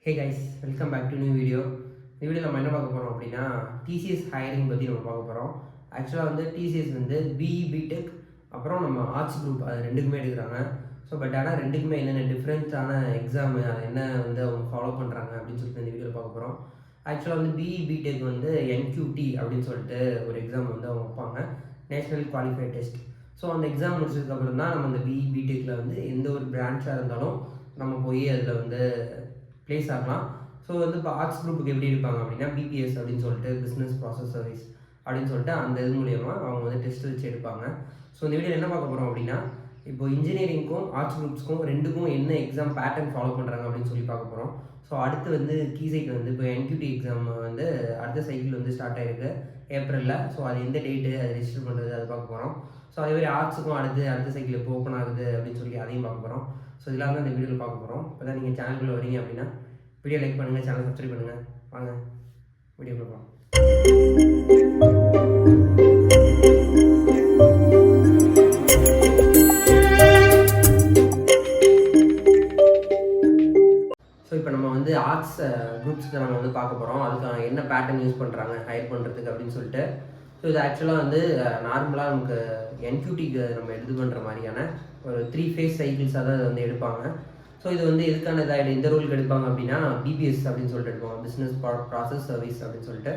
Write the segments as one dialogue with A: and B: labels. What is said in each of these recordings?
A: Hey guys, welcome back to new video. இந்த video நம்ம என்ன பார்க்க போகிறோம் அப்படின்னா டிசிஎஸ் ஹையரிங் பற்றி நம்ம பார்க்க போகிறோம். ஆக்சுவலாக வந்து டிசிஎஸ் வந்து பிஇ பிடெக் அப்புறம் நம்ம ஆர்ட்ஸ் குரூப் அது ரெண்டுக்குமே எடுக்கிறாங்க. ஆனால் ரெண்டுக்குமே என்னென்ன டிஃப்ரெண்ட்டான எக்ஸாமு அது என்ன வந்து அவங்க ஃபாலோ பண்ணுறாங்க அப்படின்னு சொல்லிட்டு இந்த வீடியோவில் பார்க்க போகிறோம். ஆக்சுவலாக வந்து பிஇ பிடெக் வந்து என்கியூடி அப்படின்னு சொல்லிட்டு ஒரு எக்ஸாம் வந்து அவங்க வைப்பாங்க, நேஷ்னல் குவாலிஃபை டெஸ்ட். ஸோ அந்த எக்ஸாம் முடிச்சதுக்கப்புறம் தான் நம்ம அந்த பிஇ பிடெக்கில் வந்து எந்த ஒரு பிரான்ச்சாக இருந்தாலும் நம்ம போய் அதில் வந்து ப்ளேஸ் ஆகலாம். ஸோ வந்து இப்போ ஆர்ட்ஸ் குரூப்புக்கு எப்படி இருப்பாங்க அப்படின்னா பிபிஎஸ் அப்படின்னு சொல்லிட்டு பிஸ்னஸ் ப்ராசஸ் சர்வீஸ் அப்படின்னு சொல்லிட்டு அந்த இது மூலியமாக அவங்க வந்து டெஸ்ட் வச்சு எடுப்பாங்க. ஸோ இந்த வீடியோ என்ன பார்க்க போகிறோம் அப்படின்னா இப்போ இன்ஜினியரிங்க்கும் ஆர்ட்ஸ் குரூப்ஸ்க்கும் ரெண்டுக்கும் என்ன எக்ஸாம் பேட்டர்ன் ஃபாலோ பண்ணுறாங்க அப்படின்னு சொல்லி பார்க்க போகிறோம். ஸோ அடுத்து வந்து கீ சைட் வந்து இப்போ என்கியூடி எக்ஸாம் வந்து அடுத்த சைக்கிள் வந்து ஸ்டார்ட் ஆகிருக்கு ஏப்ரலில். ஸோ அது எந்த டேட்டு அது ரெஜிஸ்டர் பண்ணுறது அது பார்க்க போகிறோம். ஸோ அதே மாதிரி ஆர்ட்ஸுக்கும் அடுத்த சைக்கிள் எப்போ ஓப்பன் ஆகுது அப்படின்னு சொல்லி அதையும் பார்க்க போகிறோம். ஸோ இதெல்லாம் வந்து இந்த வீடியோவில் பார்க்க போகிறோம். இப்போ தான் நீங்கள் சேனலுக்குள்ளே வரீங்க அப்படின்னா வீடியோ லைக் பண்ணுங்கள், சேனல் சப்ஸ்கிரைப் பண்ணுங்கள். வாங்க வீடியோக்குள்ளே போகலாம். ஸோ இப்போ நம்ம வந்து ஆர்ட்ஸ் குரூப்ஸ்க்கு நம்ம வந்து பார்க்க போகிறோம். அதுக்கான என்ன பேட்டர்ன் யூஸ் பண்ணுறாங்க ஹையர் பண்ணுறதுக்கு அப்படின்னு சொல்லிட்டு. ஸோ இது ஆக்சுவலாக வந்து நார்மலாக நமக்கு என்கியூடிக்கு நம்ம இது பண்ணுற மாதிரியான ஒரு 3 ஃபேஸ் சைக்கிள்ஸாக தான் அதை வந்து எடுப்பாங்க. ஸோ இது வந்து எதுக்கான இதாக எந்த ரோலுக்கு எடுப்பாங்க அப்படின்னா பிபிஎஸ் அப்படின்னு சொல்லிட்டு எடுப்பாங்க, பிஸ்னஸ் ப்ராசஸ் சர்வீஸ் அப்படின்னு சொல்லிட்டு.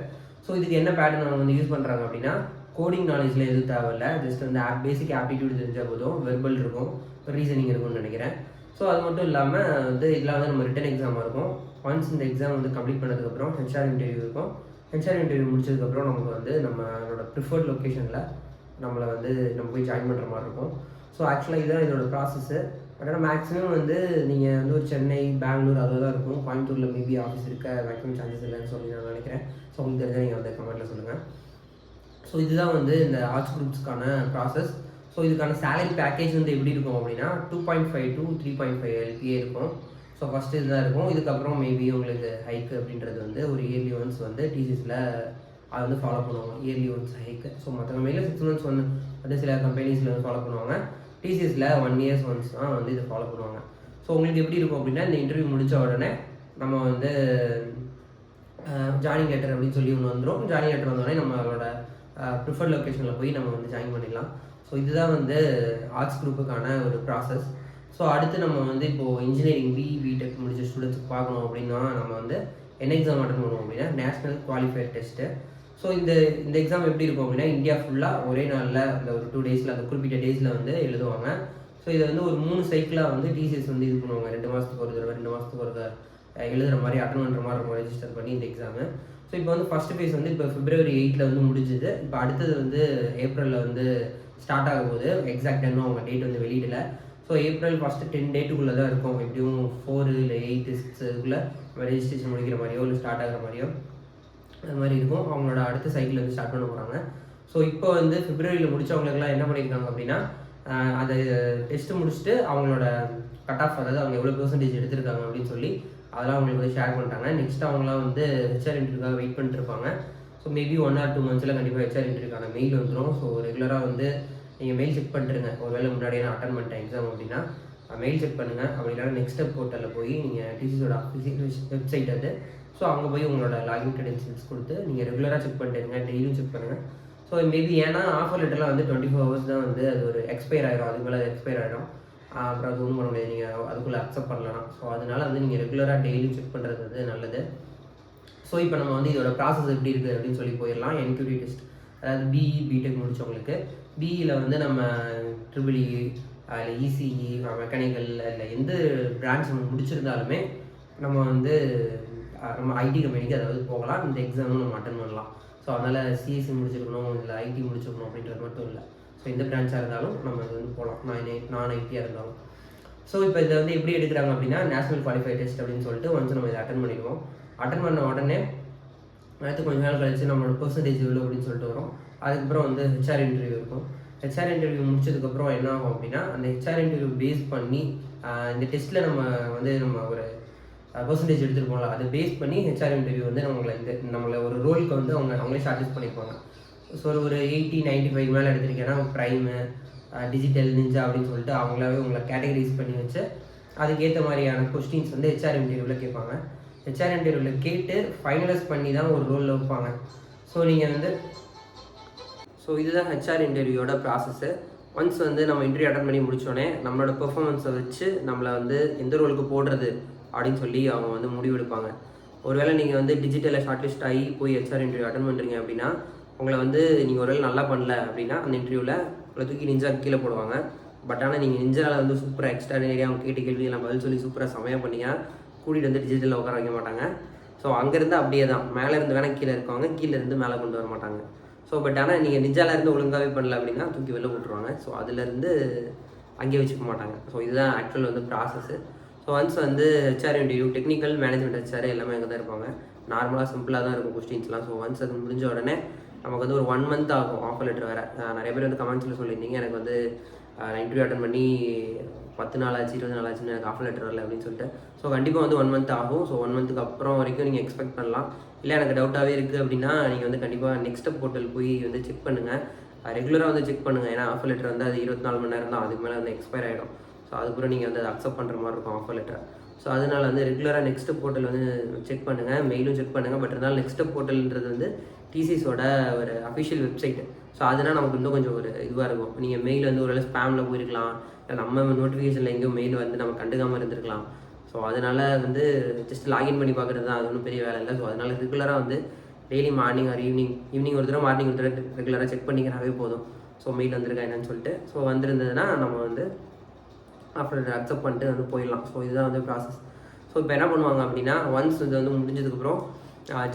A: ஸோ இதுக்கு என்ன பேட்டர்ன் அவங்க வந்து யூஸ் பண்ணுறாங்க அப்படின்னா கோடிங் நாலேஜில் எதுவும் தேவையில்லை, ஜஸ்ட் வந்து பேசிக் ஆப்டிடியூட் தெரிஞ்சால் போதும், வெர்பல் இருக்கும், ரீசனிங் இருக்கும்னு நினைக்கிறேன். ஸோ அது மட்டும் இல்லாமல் வந்து இதில் வந்து நம்ம ரிட்டன் எக்ஸாமாக இருக்கும். ஒன்ஸ் இந்த எக்ஸாம் வந்து கம்ப்ளீட் பண்ணதுக்கப்புறம் ஹெச்ஆர் இன்டர்வியூ இருக்கும். ஹெச்ஆர் இன்டர்வியூ முடிச்சதுக்கப்புறம் நமக்கு வந்து நம்மளோட ப்ரிஃபர்ட் லொக்கேஷனில் நம்மளை வந்து நம்ம போய் ஜாயின் பண்ணுற மாதிரி இருக்கும். ஸோ ஆக்சுவலாக இதுதான் இதோட ப்ராசஸ்ஸு. பட் ஆனால் மேக்ஸிமம் வந்து நீங்கள் வந்து ஒரு சென்னை, பெங்களூர் அதில் தான் இருக்கும். கோயம்புத்தூரில் மேபி ஆஃபீஸ் இருக்க மேக்ஸிமம் சான்சஸ் இல்லைன்னு சொல்லி நான் நினைக்கிறேன். ஸோ உங்களுக்கு தெரிஞ்சால் நீங்கள் வந்து கமெண்ட்டில் சொல்லுங்கள். ஸோ இதுதான் வந்து இந்த ஆர்ட்ஸ் குரூப்ஸ்க்கான ப்ராசஸ். ஸோ இதுக்கான சேலரி பேக்கேஜ் வந்து எப்படி இருக்கும் அப்படின்னா 2.5 to 3.5 LPA இருக்கும். ஸோ ஃபஸ்ட்டு இதுதான் இருக்கும். இதுக்கப்புறம் மேபி உங்களுக்கு ஹைக்கு அப்படின்றது வந்து ஒரு இயர்லி ஒன்ஸ் வந்து டிசிஎஸில் அதை வந்து ஃபாலோ பண்ணுவாங்க, இயர்லி ஒன்ஸ் ஹைக்கு. ஸோ மற்ற கம்பெனியில் 6 months ஒன்று வந்து சில கம்பெனிஸில் வந்து ஃபாலோ பண்ணுவாங்க. டிசிஎஸில் 1 year ஒன்ஸ் தான் வந்து இதை ஃபாலோ பண்ணுவாங்க. ஸோ உங்களுக்கு எப்படி இருக்கும் அப்படின்னா இந்த இன்டர்வியூ முடித்த உடனே நம்ம வந்து ஜாயினிங் லெட்டர் அப்படின்னு சொல்லி ஒன்று வந்துடும். ஜாயினிங் லெட்டர் வந்தோடனே நம்மளோட ப்ரிஃபர்ட் லொக்கேஷனில் போய் நம்ம வந்து ஜாயின் பண்ணிடலாம். ஸோ இதுதான் வந்து ஆர்ட்ஸ் குரூப்புக்கான ஒரு ப்ராசஸ். ஸோ அடுத்து நம்ம வந்து இப்போது இன்ஜினியரிங் பிடெக் முடிச்ச ஸ்டூடெண்ட்ஸுக்கு பார்க்கணும் அப்படின்னா நம்ம வந்து என்ன எக்ஸாம் அட்டன் பண்ணுவோம் அப்படின்னா நேஷ்னல் குவாலிஃபையர் டெஸ்ட்டு. ஸோ இந்த எக்ஸாம் எப்படி இருக்கும் அப்படின்னா இந்தியா ஃபுல்லாக ஒரே நாளில் அந்த ஒரு 2 days அந்த குறிப்பிட்ட டேஸில் வந்து எழுதுவாங்க. ஸோ இதை வந்து ஒரு 3 சைக்கிளாக வந்து டிசிஎஸ் வந்து இது பண்ணுவாங்க. 2 மாதத்துக்கு ஒரு தடவை 2 மாதத்துக்கு ஒரு எழுதுகிற மாதிரி அட்டன் பண்ணுற மாதிரி இருக்கும் ரெஜிஸ்டர் பண்ணி இந்த எக்ஸாமு. ஸோ இப்போ வந்து ஃபஸ்ட் ஃபேஸ் வந்து இப்போ February 8 வந்து முடிஞ்சுது. இப்போ அடுத்தது வந்து ஏப்ரலில் வந்து ஸ்டார்ட் ஆக போகுது. எக்ஸாக்ட் இன்னும் அவங்க டேட் வந்து வெளியிடலை. ஸோ ஏப்ரல் ஃபஸ்ட்டு 10 டேட்டுக்குள்ளே தான் இருக்கும். எப்படியும் 4 இல்லை 8 6 இதுக்குள்ளே ரெஜிஸ்ட்ரேஷன் முடிக்கிற மாதிரியோ இல்லை ஸ்டார்ட் ஆகிற மாதிரியோ அது மாதிரி இருக்கும். அவங்களோட அடுத்த சைக்கிள் வந்து ஸ்டார்ட் பண்ண போகிறாங்க. ஸோ இப்போ வந்து Februaryயில் முடித்தவங்களுக்குலாம் என்ன பண்ணியிருக்காங்க அப்படின்னா அந்த டெஸ்ட்டு முடிச்சுட்டு அவங்களோட கட் ஆஃப், அதாவது அவங்க எவ்வளோ பெர்சன்டேஜ் எடுத்திருக்காங்க அப்படின்னு சொல்லி அதெல்லாம் அவங்களுக்கு வந்து ஷேர் பண்ணிட்டாங்க. நெக்ஸ்ட் அவங்களாம் வந்து ஹெச்ஆர் இன்டர்வியூக்காக வெயிட் பண்ணிட்டு இருப்பாங்க. ஸோ மேபி 1 or 2 months கண்டிப்பாக ஹெச்ஆர் இன்டர்வியூக்கான மெயில் வந்துடும். ஸோ ரெகுலராக வந்து நீங்கள் மெயில் செக் பண்ணிட்டுருங்க. ஒரு வேளை முன்னாடியே நான் அட்டன் பண்ணிட்டேன் எக்ஸாம் அப்படின்னா மெயில் செக் பண்ணுங்கள். அப்படி இல்லைனா நெக்ஸ்ட் ஸ்டெப் போர்ட்டலில் போய் நீங்கள் டிசிஸோட வெப்சைட் அது. ஸோ அங்கே போய் உங்களோட லாகின் க்ரெடென்ஷியல்ஸ் கொடுத்து நீங்கள் ரெகுலராக செக் பண்ணிட்டுருங்க, டெய்லியும் செக் பண்ணுங்கள். ஸோ மேபி ஏன்னா ஆஃபர் லெட்டர்லாம் வந்து 24 hours தான் வந்து அது ஒரு எக்ஸ்பயர் ஆகிடும். அதுக்கு மேலே அது எக்ஸ்பயர் ஆகிடும். அப்புறம் அது ஒன்றும் பண்ண முடியாது, நீங்கள் அதுக்குள்ளே அக்செப்ட் பண்ணலாம். ஸோ அதனால் வந்து நீங்கள் ரெகுலராக டெய்லியும் செக் பண்ணுறது வந்து நல்லது. ஸோ இப்போ நம்ம வந்து இதோட ப்ராசஸ் எப்படி இருக்குது அப்படின்னு சொல்லி போயிடலாம். என்கியூடி டெஸ்ட், அதாவது பிஇ பிடெக் முடித்தவங்களுக்கு பிஇயில் வந்து நம்ம ட்ரிபிள் இ இல்லை இசிஇ மெக்கானிக்கல் இல்லை எந்த பிரான்ச் நம்ம முடிச்சிருந்தாலுமே நம்ம வந்து நம்ம ஐடி கம்பெனிக்கு அதாவது போகலாம். இந்த எக்ஸாமும் நம்ம அட்டன் பண்ணலாம். ஸோ அதனால் சிஎஸ்சி முடிச்சிருக்கணும் இல்லை ஐடி முடிச்சிருக்கணும் அப்படின்றது மட்டும் இல்லை. ஸோ எந்த பிரான்ச்சாக இருந்தாலும் நம்ம அது வந்து போகலாம், நான் ஐடியாக இருந்தாலும். ஸோ இப்போ இதை வந்து எப்படி எடுக்கிறாங்க அப்படின்னா நேஷ்னல் குவாலிஃபை டெஸ்ட் அப்படின்னு சொல்லிட்டு ஒன்ஸ் நம்ம இதை அட்டன் பண்ணிடுவோம். அட்டன் பண்ண உடனே அடுத்து கொஞ்சம் நாள் கழிச்சு நம்மளோட பெர்சன்டேஜ் எவ்வளோ அப்படின்னு சொல்லிட்டு வரும். அதுக்கப்புறம் வந்து ஹெச்ஆர் இன்டர்வியூ இருக்கும். ஹெச்ஆர் இன்டர்வியூ முடிச்சதுக்கப்புறம் என்ன ஆகும் அப்படின்னா அந்த ஹெச்ஆர் இன்டர்வியூ பேஸ் பண்ணி இந்த டெஸ்ட்டில் நம்ம ஒரு பெர்சன்டேஜ் எடுத்துருப்போம்ல, அதை பேஸ் பண்ணி ஹெச்ஆர் இன்டர்வியூ வந்து நம்மளை ஒரு ரோலுக்கு வந்து அவங்களே ஷார்ட்லிஸ்ட் பண்ணியிருப்பாங்க. ஸோ ஒரு 80-95 மேலே எடுத்திருக்கேன்னா ப்ரைமு, டிஜிட்டல், நிஞ்சா அப்படின்னு சொல்லிட்டு அவங்களாவே உங்களை கேட்டகரைஸ் பண்ணி வச்சு அதுக்கேற்ற மாதிரியான கொஸ்டின்ஸ் வந்து ஹெச்ஆர் இன்டர்வியூவில் கேட்பாங்க. ஹெச்ஆர் இன்டர்வியூவில் கேட்டு ஃபைனலைஸ் பண்ணி தான் ஒரு ரோலில் வைப்பாங்க. ஸோ நீங்கள் வந்து இதுதான் ஹெச்ஆர் இன்டர்வியூவோட ப்ராசஸ்ஸு. ஒன்ஸ் வந்து நம்ம இன்டர்வியூ அட்டன் பண்ணி முடித்தோடனே நம்மளோட பெர்ஃபார்மன்ஸை வச்சு நம்மளை வந்து எந்த ரோலுக்கு போடுறது அப்படின்னு சொல்லி அவங்க வந்து முடிவெடுப்பாங்க. ஒருவேளை நீங்கள் வந்து டிஜிட்டலில் ஷார்ட்லிஸ்ட் ஆகி போய் ஹெச்ஆர் இன்டர்வியூ அட்டன் பண்ணுறீங்க அப்படின்னா உங்களை வந்து நீங்கள் ஒருவேளை நல்லா பண்ணல அப்படின்னா அந்த இன்டர்வியூவில் உங்களை தூக்கி நிஞ்சா கீழே போடுவாங்க. பட் ஆனால் நீங்கள் நிஞ்சாவில் வந்து சூப்பராக எக்ஸ்ட்ராடினரியாக அவங்க கேட்ட கேள்வியெல்லாம் பதில் சொல்லி சூப்பராக செமையாக பண்ணிங்கன்னா கூட்டிகிட்டு வந்து டிஜிட்டலில் உட்கார வைக்க மாட்டாங்க. ஸோ அங்கேருந்து அப்படியே தான் மேலே இருந்து வேணால் கீழே இருக்கவங்க, கீழே இருந்து மேலே கொண்டு வர மாட்டாங்க. ஸோ பட் ஆனால் நீங்கள் நிஜாலேருந்து ஒழுங்காகவே பண்ணல அப்படின்னா தூக்கி வெளில போட்டுருவாங்க. ஸோ அதுலேருந்து அங்கேயே வச்சுக்க மாட்டாங்க. ஸோ இதுதான் ஆக்சுவல் வந்து ப்ராசஸ்ஸு. ஸோ ஒன்ஸ் வந்து HR interview, technical, management HR எல்லாமே அங்கே தான் இருப்பாங்க. நார்மலாக சிம்பிளாக தான் இருக்கும் கொஸ்டின்ஸ்லாம். ஸோ ஒன்ஸ் அது முடிஞ்ச உடனே நமக்கு வந்து ஒரு 1 month ஆகும் ஆஃபர் லெட்டர் வேறு. நிறைய பேர் வந்து கமெண்ட்ஸில் சொல்லியிருந்தீங்க எனக்கு வந்து இன்டர்வியூ அட்டன் பண்ணி 10 நாள் ஆச்சு, 20 நாள் ஆச்சுன்னு எனக்கு ஆஃபர் லெட்டர் வரல அப்படின்னு சொல்லிட்டு. ஸோ கண்டிப்பாக வந்து 1 month ஆகும். ஸோ 1 monthக்கு அப்புறம் வரைக்கும் நீங்கள் எக்ஸ்பெக்ட் பண்ணலாம். இல்லை எனக்கு டவுட்டாகவே இருக்குது அப்படின்னா நீங்கள் வந்து கண்டிப்பாக நெக்ஸ்ட் போர்ட்டல் போய் வந்து செக் பண்ணுங்கள். ரெகுலராக வந்து செக் பண்ணுங்கள். ஏன்னா ஆஃபர் லெட்டர் வந்து அது 24 மணி நேரம் தான், அதுக்கு மேலே வந்து எக்ஸ்பயர் ஆகிடும். ஸோ அதுக்கப்புறம் நீங்கள் வந்து அதை அக்செப்ட் பண்ணுற மாதிரி இருக்கும் ஆஃபர் லெட்டர். ஸோ அதனால் வந்து ரெகுலராக நெக்ஸ்ட் போர்ட்டல் வந்து செக் பண்ணுங்கள், மெயிலும் செக் பண்ணுங்கள். பட் இருந்தாலும் நெக்ஸ்ட் போர்ட்டல்ன்றது வந்து டிசிஎஸோட ஒரு அஃபிஷியல் வெப்சைட்டு. ஸோ அதனால் நமக்கு இன்னும் கொஞ்சம் ஒரு இதுவாக இருக்கும். நீங்கள் மெயில் வந்து ஒரு ஸ்பேமில் போயிருக்கலாம், இல்லை நம்ம நோட்டிஃபிகேஷனில் எங்கேயோ மெயில் வந்து நம்ம கண்டுக்காமல் இருந்திருக்கலாம். ஸோ அதனால் வந்து ஜஸ்ட் லாகின் பண்ணி பார்க்குறது தான், அது ஒன்றும் பெரிய வேலை இல்லை. ஸோ அதனால் ரெகுலராக வந்து டெய்லி மார்னிங் ஆர் ஈவினிங் ஒரு தடவை, மார்னிங் ஒரு தடவை ரெகுலராக செக் பண்ணிக்கிறாவே போதும். ஸோ மெயில் வந்திருக்கா என்னன்னு சொல்லிட்டு. ஸோ வந்திருந்ததுன்னா நம்ம வந்து ஆஃபர் அக்செப்ட் பண்ணிட்டு வந்து போயிடலாம். ஸோ இதுதான் வந்து ப்ராசஸ். ஸோ இப்போ என்ன பண்ணுவாங்க அப்படின்னா ஒன்ஸ் இது வந்து முடிஞ்சதுக்கப்புறம்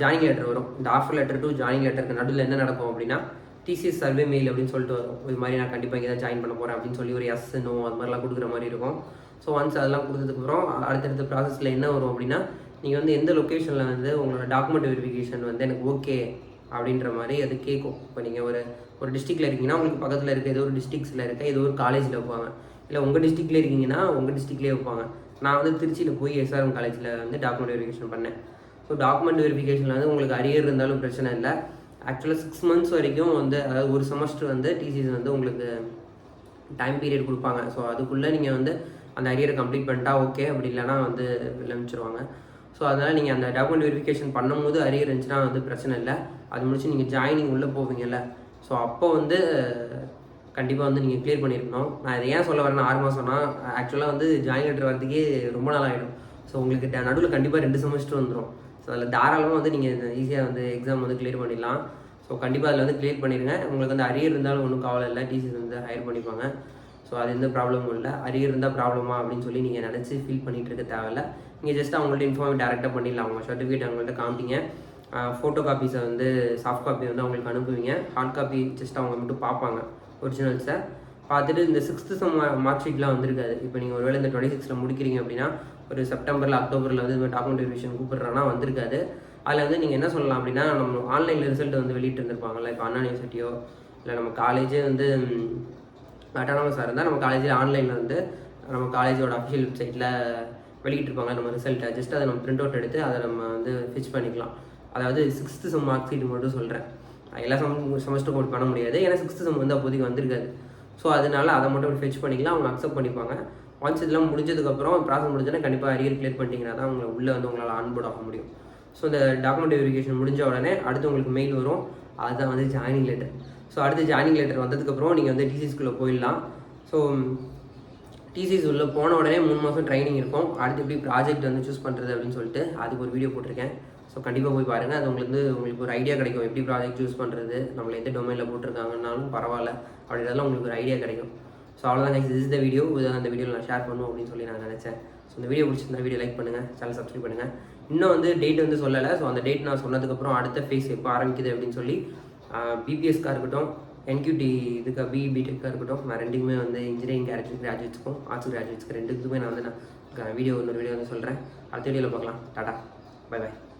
A: ஜாயினிங் லெட்டர் வரும். இந்த ஆஃபர் லெட்டர் டு ஜாயினிங் லெட்டருக்கு நடுவில் என்ன நடக்கும் அப்படின்னா டிசிஎஸ் சர்வே மெயில் அப்படின்னு சொல்லிட்டு வரும். இது மாதிரி நான் கண்டிப்பாக இங்கே தான் ஜாயின் பண்ண போகிறேன் அப்படின்னு சொல்லி ஒரு எஸ், நோ அது மாதிரிலாம் கொடுக்குற மாதிரி இருக்கும். ஸோ ஒன்ஸ் அதெல்லாம் கொடுத்ததுக்கப்புறம் அடுத்தடுத்த ப்ராசஸில் என்ன வரும் அப்படின்னா நீங்கள் வந்து எந்த லொக்கேஷனில் வந்து உங்களோட டாக்குமெண்ட் வெரிஃபிகேஷன் வந்து எனக்கு ஓகே அப்படின்ற மாதிரி அது கேட்கும். இப்போ நீங்கள் ஒரு டிஸ்ட்ரிக்டில் இருக்கீங்கன்னா உங்களுக்கு பக்கத்தில் இருக்க ஏதோ ஒரு டிஸ்ட்ரிக்ஸில் இருக்க ஏதோ ஒரு காலேஜில் வைப்பாங்க. இல்லை உங்கள் டிஸ்ட்ரிக்ட்லேயே இருக்கீங்கன்னா உங்கள் டிஸ்ட்ரிக்ட்லேயே வைப்பாங்க. நான் வந்து திருச்சியில் போய் எஸ்ஆர்எம் காலேஜில் வந்து டாக்குமெண்ட் வெரிஃபிகேஷன் பண்ணேன். ஸோ டாக்குமெண்ட் வெரிஃபிகேஷனில் வந்து உங்களுக்கு அரியர் இருந்தாலும் பிரச்சனை இல்லை. ஆக்சுவலாக 6 months வரைக்கும் வந்து, அதாவது ஒரு செமஸ்டர் வந்து டிசிஎஸ் வந்து உங்களுக்கு டைம் பீரியட் கொடுப்பாங்க. ஸோ அதுக்குள்ளே நீங்கள் வந்து அந்த அரியரை கம்ப்ளீட் பண்ணிட்டா ஓகே, அப்படி இல்லைனா வந்து அனுப்பிச்சிருவாங்க. ஸோ அதனால் நீங்கள் அந்த டாக்குமெண்ட் வெரிஃபிகேஷன் பண்ணும்போது அரியர் இருந்துச்சுன்னா வந்து பிரச்சனை இல்லை. அது முடிச்சு நீங்கள் ஜாயினிங் உள்ளே போவீங்கல்ல, ஸோ அப்போ வந்து கண்டிப்பாக வந்து நீங்கள் கிளியர் பண்ணியிருக்கணும். நான் இதை ஏன் சொல்ல வரேன்னா 6 மாதம்னா ஆக்சுவலாக வந்து ஜாயின் லெட்டர் வரதுக்கே ரொம்ப நாள் ஆகிடும். ஸோ உங்களுக்கு நடுவில் கண்டிப்பாக 2 செமஸ்டர் வந்துடும். ஸோ அதில் தாராளமாக வந்து நீங்கள் ஈஸியாக வந்து எக்ஸாம் வந்து கிளியர் பண்ணிடலாம். ஸோ கண்டிப்பாக அதில் வந்து கிளியர் பண்ணிடுங்க. உங்களுக்கு வந்து அரியர் இருந்தாலும் ஒன்றும் கவலை இல்லை, டிசிஎஸ் வந்து ஹையர் பண்ணிப்பாங்க. ஸோ அது எந்த ப்ராப்ளமும் இல்லை. அரியர் இருந்தால் ப்ராப்ளமா அப்படின்னு சொல்லி நீங்கள் நினச்சி ஃபீல் பண்ணிகிட்டு இருக்க தேவையில்லை. நீங்கள் ஜஸ்ட் அவங்கள்ட்ட இன்ஃபார்ம் டேரெக்டாக பண்ணிடலாம். அவங்க சர்டிஃபிகேட் அவங்கள்ட்ட காமிட்டிங்க, ஃபோட்டோ காப்பீஸை வந்து சாஃப்ட் காப்பி வந்து அவங்களுக்கு அனுப்புவீங்க. ஹார்ட் காப்பி ஜஸ்ட் அவங்க மட்டும் பார்ப்பாங்க, ஒரிஜினல்ஸை பார்த்துட்டு. இந்த 6th செம் மார்க் ஷீட்லாம் வந்திருக்காது. இப்போ நீங்கள் ஒருவேளை இந்த 26ல் முடிக்கிறீங்க அப்படின்னா ஒரு செப்டம்பரில் அக்டோபரில் வந்து இந்த டாக்குமெண்ட் வெரிஃபிகேஷன் கூப்பிட்றாங்கன்னா வந்திருக்காது. அதில் வந்து நீங்கள் என்ன சொல்லலாம் அப்படின்னா நம்ம ஆன்லைனில் ரிசல்ட் வந்து வெளியிட்டு இருந்திருப்பாங்கல்ல. இப்போ அண்ணா யூனிவர்சிட்டியோ இல்லை நம்ம காலேஜே வந்து அட்டானமஸாக இருந்தால் நம்ம காலேஜில் ஆன்லைனில் வந்து நம்ம காலேஜோட அஃபிஷியல் வெப்சைட்டில் வெளியிட்டிருப்பாங்க நம்ம ரிசல்ட்டை. ஜஸ்ட் அதை நம்ம பிரிண்ட் அவுட் எடுத்து அதை நம்ம வந்து ஃபிச் பண்ணிக்கலாம். அதாவது 6th செம் மார்க் ஷீட் மட்டும் சொல்கிறேன். எல்லா செமஸ்டரும் கோட் பண்ண முடியாது, ஏன்னா 6th செம் வந்து அப்போதைக்கு வந்திருக்காது. ஸோ அதனால் அதை மட்டும் ஃபெச் பண்ணிக்கலாம், அவங்க அக்செப்ட் பண்ணிப்பாங்க. ஒன்ஸ் இதெல்லாம் முடிஞ்சதுக்கப்புறம் ப்ராசஸ் முடிஞ்சோன்னா கண்டிப்பாக அரியர் கிளியர் பண்ணிட்டீங்கன்னா தான் உங்களை உள்ளே வந்து உங்களால் ஆன்போர்ட் ஆக முடியும். ஸோ இந்த டாக்குமெண்ட் வெரிஃபிகேஷன் முடிஞ்ச உடனே அடுத்து உங்களுக்கு மெயில் வரும், அதுதான் வந்து ஜாயினிங் லெட்டர். ஸோ அடுத்து ஜாயினிங் லெட்டர் வந்ததுக்கப்புறம் நீங்கள் வந்து டிசிஎஸ்குள்ளே போயிடலாம். ஸோ டிசிஎஸ் உள்ளே போன உடனே 3 மாதம் ட்ரைனிங் இருக்கும். அடுத்து எப்படி ப்ராஜெக்ட் வந்து சூஸ் பண்ணுறது அப்படின்னு சொல்லிட்டு அதுக்கு ஒரு வீடியோ போட்டிருக்கேன். ஸோ கண்டிப்பாக போய் பாருங்கள். அது உங்களுக்கு ஒரு ஐடியா கிடைக்கும், எப்படி ப்ராஜெக்ட் சூஸ் பண்ணுறது, நம்மளை எந்த டொமைனில் போட்டிருக்காங்கன்னாலும் பரவாயில்ல அப்படின்றதெல்லாம் உங்களுக்கு ஒரு ஐடியா கிடைக்கும். ஸோ அவ்வளோதான் கைஸ், இது இந்த வீடியோ. அந்த வீடியோவில் நான் ஷேர் பண்ணுவோம் அப்படின்னு சொல்லி நான் நினச்சேன். ஸோ இந்த வீடியோ பிடிச்சிருந்தா வீடியோ லைக் பண்ணுங்கள், சேனல் சப்ஸ்கிரைப் பண்ணுங்கள். இன்னும் வந்து டேட் வந்து சொல்லலை. ஸோ அந்த டேட் நான் சொன்னதுக்கப்புறம் அடுத்த ஃபேஸ் எப்போ ஆரம்பிக்குது அப்படின்னு சொல்லி பிபிஎஸ்க்காக இருக்கட்டும், என்கியூடி இதுக்கு பிடெக்காக இருக்கட்டும், நான் ரெண்டுக்குமே வந்து இன்ஜினியரிங் கிராஜுவேட்ஸ்க்கும் ஆர்ட்ஸ் கிராஜுவேட்ஸ்க்கு ரெண்டுக்குமே நான் வந்து வீடியோ வந்து சொல்கிறேன். அடுத்த வீடியோவில் பார்க்கலாம். Tata, bye bye.